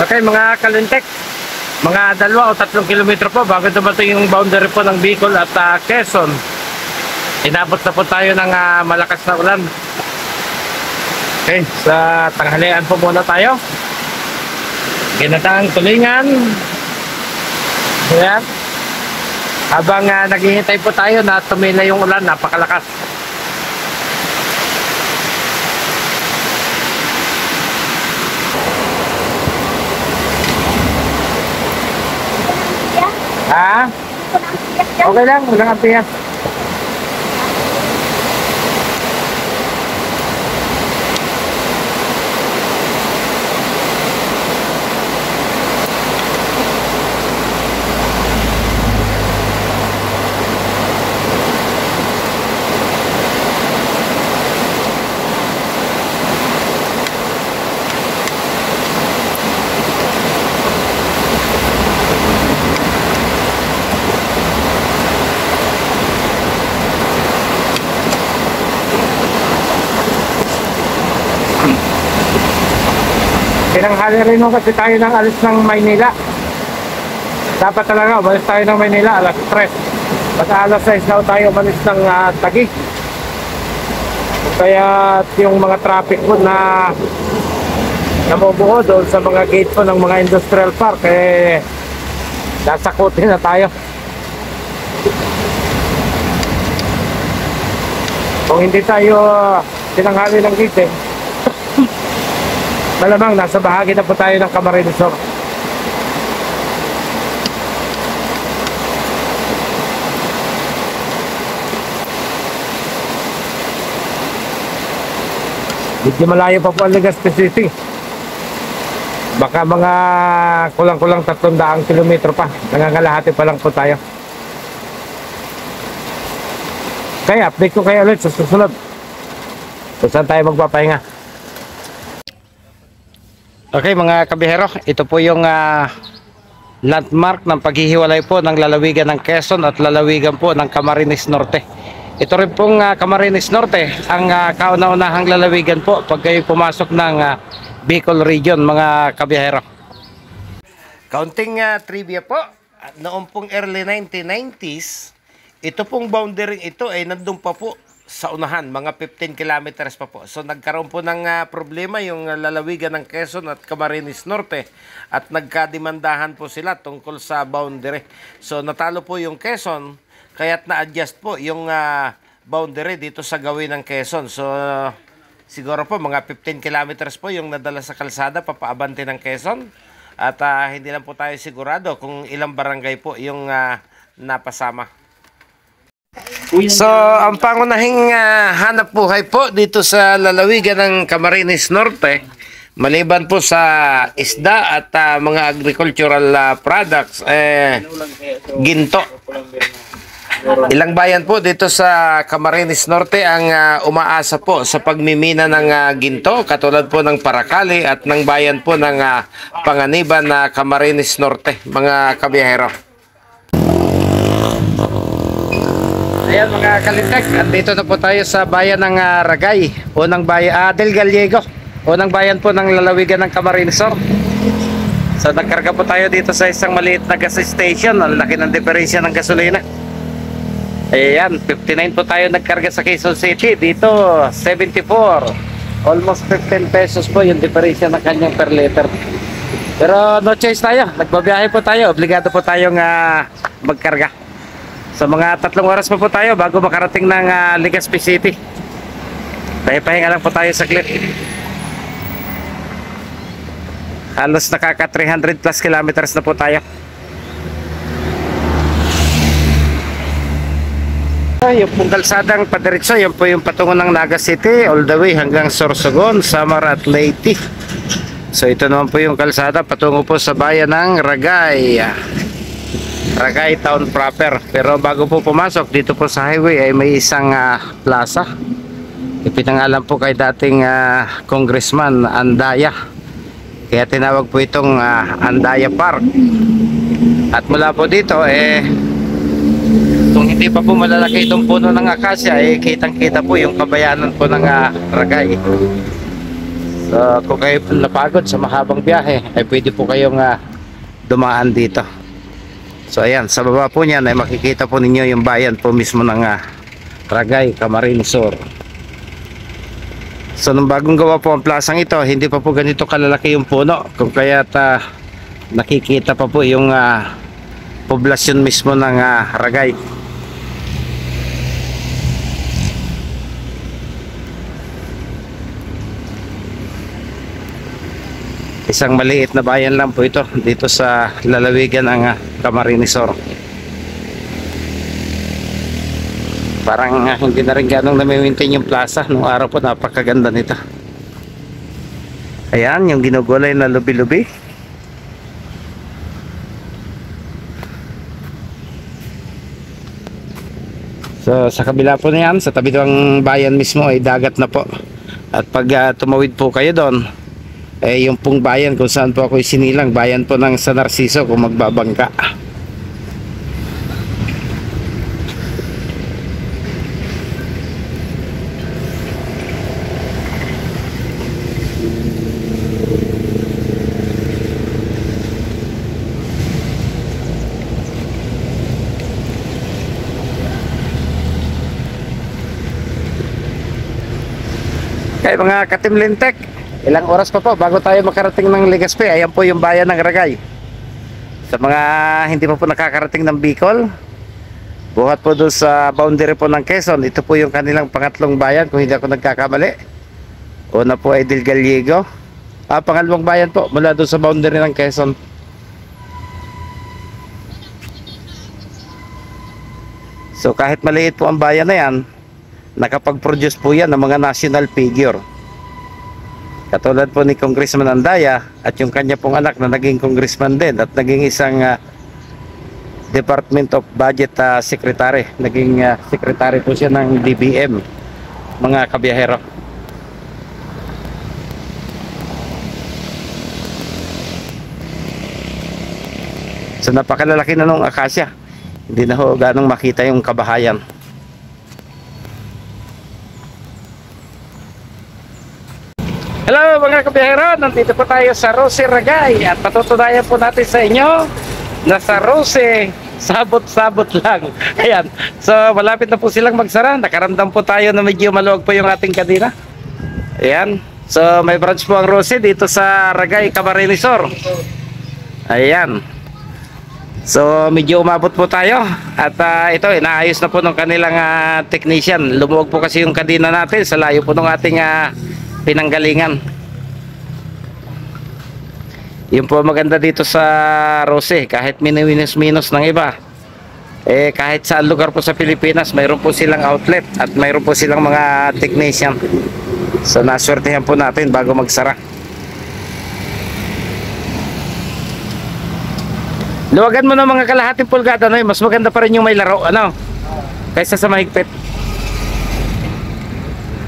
Okay mga kalintek, mga 2 o 3 kilometro po bago dumating yung boundary po ng Bicol at Quezon. Inabot na po tayo ng malakas na ulan. Okay, sa tanghalian po muna tayo. Ginataang tulingan. Ayan. Habang naghihintay po tayo na tumila yung ulan, napakalakas. Ha? Okay lang, walang apiya. Pinanghali rin nung kasi tayo ng alis ng Maynila. Dapat talaga umalis tayo ng Maynila alas 3. Basta alas 6 daw tayo umalis ng Taguig. Kaya yung mga traffic po na nabubuo doon sa mga gate po ng mga industrial park nasakutin na tayo. Kung hindi tayo pinanghali ng gate malamang nasa bahagi na po tayo ng Camarines Sur. Medyo malayo pa po ang Legazpi City. Baka mga kulang-kulang 300 kilometro pa. Nangangalahati pa lang po tayo. Kaya update ko kayo ulit sa susunod kung saan tayo magpapahinga. Okay mga kabihero, ito po yung landmark ng paghihiwalay po ng lalawigan ng Quezon at lalawigan po ng Camarines Norte. Ito rin pong Camarines Norte ang kauna-unahang lalawigan po pag kayo pumasok ng Bicol region mga kabihero. Kaunting trivia po, noong pong early 1990s, ito pong boundary ito ay nandun pa po sa unahan, mga 15 kilometers pa po. So nagkaroon po ng problema yung lalawigan ng Quezon at Camarines Norte at nagkademandahan po sila tungkol sa boundary. So natalo po yung Quezon kaya't na-adjust po yung boundary dito sa gawin ng Quezon. So siguro po mga 15 kilometers po yung nadala sa kalsada papaabante ng Quezon at hindi lang po tayo sigurado kung ilang barangay po yung napasama. So, ang pangunahing hanap buhay po dito sa lalawigan ng Camarines Norte, maliban po sa isda at mga agricultural products, ginto. Ilang bayan po dito sa Camarines Norte ang umaasa po sa pagmimina ng ginto, katulad po ng Paracali at ng bayan po ng Panganiban na Camarines Norte, mga kabiyahero. Ayan mga kalintek, dito na po tayo sa bayan ng Ragay, unang bayan, Del Gallego, unang bayan po ng lalawigan ng Camarines Sur. So nagkarga po tayo dito sa isang maliit na gas station, ang laki ng diferensya ng gasolina. Ayan, 59 po tayo nagkarga sa Quezon City, dito 74, almost 15 pesos po yung diferensya ng kanyang per liter. Pero no choice tayo, nagbabiyahe po tayo, obligado po tayong magkarga. So mga 3 oras pa po tayo bago makarating ng Legazpi City. Pahinga lang po tayo sa clip. Halos nakaka 300 plus kilometers na po tayo. Yung pong kalsadang padiretso, yan po yung patungo ng Naga City all the way hanggang Sorsogon, Samar at Leyte. So ito naman po yung kalsada patungo po sa bayan ng Ragay. Ragay town proper. Pero bago po pumasok dito po sa highway ay may isang plaza. Ipinangalan po kay dating Congressman Andaya. Kaya tinawag po itong Andaya Park. At mula po dito kung hindi pa po malalaki itong puno ng akasya, kitang kita po yung kabayanan po ng Ragay. So kung kayo napagod sa mahabang biyahe, ay pwede po kayong dumaan dito. So ayan, sa baba po niyan ay makikita po ninyo yung bayan po mismo ng Ragay, Camarines Sur. So nung bagong gawa po ang plasang ito, hindi pa po ganito kalalaki yung puno, kung kaya't nakikita pa po yung poblasyon mismo ng Ragay. Isang maliit na bayan lang po ito dito sa lalawigan ng Camarines Sur. Parang hindi na rin ganong nami-maintain yung plaza. Nung araw po napakaganda nito. Ayan yung ginugulay na lubi-lubi. So sa kabila po na yan, sa tabi ng bayan mismo ay dagat na po. At pag tumawid po kayo doon, yung pong bayan kung saan po ako isinilang, bayan po ng San Narciso kung magbabangka. Kaya mga katimlintek, ilang oras pa po bago tayo makarating ng Legazpi. Ayan po yung bayan ng Ragay. Sa mga hindi pa po nakakarating ng Bicol, buhat po doon sa boundary po ng Quezon, ito po yung kanilang pangatlong bayan kung hindi ako nagkakamali. Una po ay Del Gallego, pangalawang bayan po mula doon sa boundary ng Quezon. So kahit maliit po ang bayan na yan, nakapag-produce po yan ng mga national figure. Katulad po ni Congressman Andaya at yung kanya pong anak na naging congressman din at naging isang Department of Budget Secretary. Naging secretary po siya ng DBM, mga kabiyahero. So napakalalaki na nung akasya. Hindi na ho ganong makita yung kabahayan. Hello mga kabiyahero, nandito po tayo sa Roce Ragay at patutunayan po natin sa inyo na sa Roce, sabot-sabot lang. Ayan, so malapit na po silang magsara. Nakaramdam po tayo na medyo maluwag po yung ating kadena. Ayan, so may branch po ang Roce dito sa Ragay, Camarines Sur. Ayan, so medyo umabot po tayo at ito, inaayos na po ng kanilang technician. Lumuwag po kasi yung kadena natin sa layo po ng ating pinanggalingan. Yun po maganda dito sa Roce, kahit minus ng iba, kahit saan lugar po sa Pilipinas mayroon po silang outlet at mayroon po silang mga technician. So naswertehan po natin bago magsara. Luwagan mo ng mga kalahating pulgada, no? Mas maganda pa rin yung may laro, ano, kaysa sa mahigpit.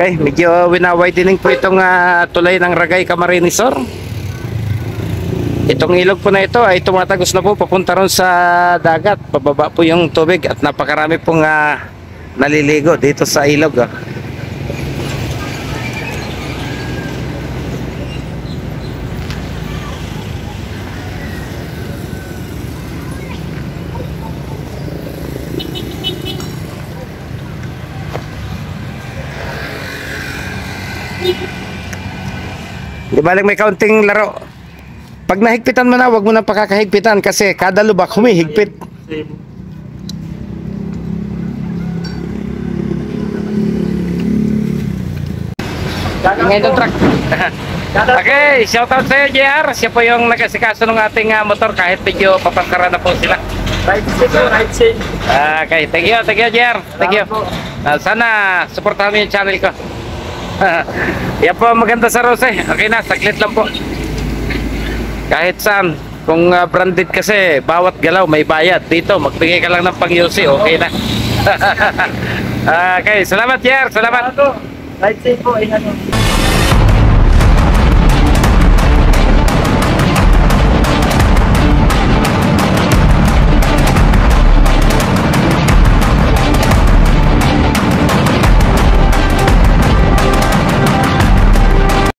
Okay, medyo wina-widening po itong tulay ng Ragay, Camarines Sur. Itong ilog po na ito ay tumatagos na po papunta ron sa dagat. Pababa po yung tubig at napakarami pong naliligo dito sa ilog. Di baling may kaunting laro. Pag nahigpitan mo na, wag mo na pakakahigpitan kasi kada lubak humihigpit. Ngayon yung truck. Okay, shout out sa iyo JR. Siya po yung nag-asikaso ng ating motor kahit medyo papangkara na po sila. Right side. Okay, thank you JR. Thank you. Sana supportahan mo yung channel ko. Yan po maganda sa Roce. Okay na, saglit lang po. Kahit saan, kung branded kasi bawat galaw may bayad. Dito magbigay ka lang ng pang-UC, okay na. Okay, salamat JR, salamat. Right side po, ano.